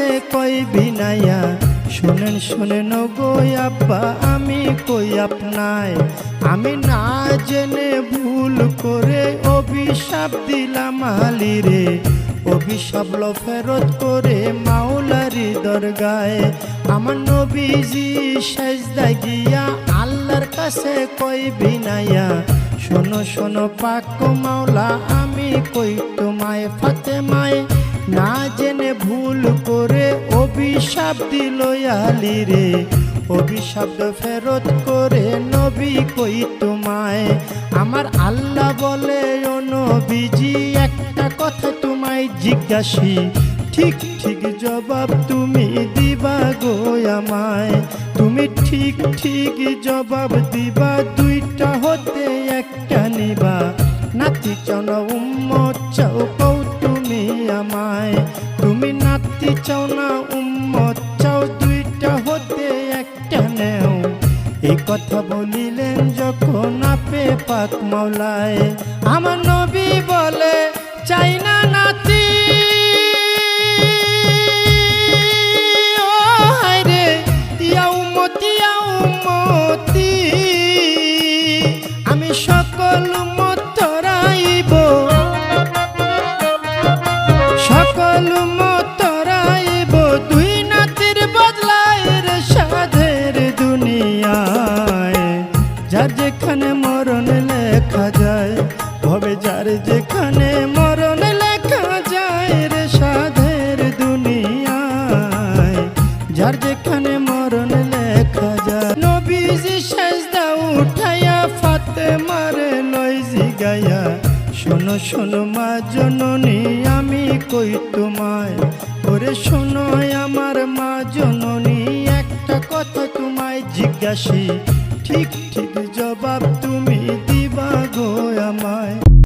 কাছে কই বিনাইয়া শুনেন শুনেন গো আব্বা আমি কই আপনায় আমি না জেনে ভুল করে অভিশাপ দিলাম আলীরে অভিশাপ লো ফেরত করে মাওলারি দরগায় আমার নবীজি সেজদায় গিয়া আল্লাহর কাছে কই বিনাইয়া শোনো শোনো পাক মাওলা আমি কই তোমায় ফাতেমায় না জেনে ভুল করে অভিশাপ দিল আলীরে অভিশাপ ফেরত করে নবী কই তোমায় আমার আল্লাহ বলে ও নবীজি একটা কথা তোমায় জিজ্ঞাসি ঠিক ঠিক জবাব তুমি দিবা গো আমায় তুমি ঠিক ঠিক জবাব দিবা দুইটা হতে একটা নিবা নাতি চাও না উম্মত চাও কও তুমি আমায় তুমি নাতি চাও না উম্মত চাও দুইটা হতে একটা নেও এই কথা বলিলেন যখন আপে পাক মাওলায় আমার নবী বলে চাই না নাতি ও হায়রে ইয়া উম্মতি আমি সকল উম্মত তরাইব সকল উম্মত তরাইব দুই নাতির বদলায় রে সাধের দুনিয়ায় যার যেখানে মরণ লেখা যায় ভবে যার যেখানে মরণ লেখা যায় রে সাধের দুনিয়ায় যার যেখানে মরণ লেখা যায় নবীজি সেজদা উঠাইয়া ফাতেমার লই জিগাইয়া শোনো শোনো মা জননী আমি কই তোমায় ওরে শোনো আমার মা জননী একটা কথা তোমায় জিজ্ঞাসি ঠিক ঠিক জবাব তুমি দিবা গো আমায়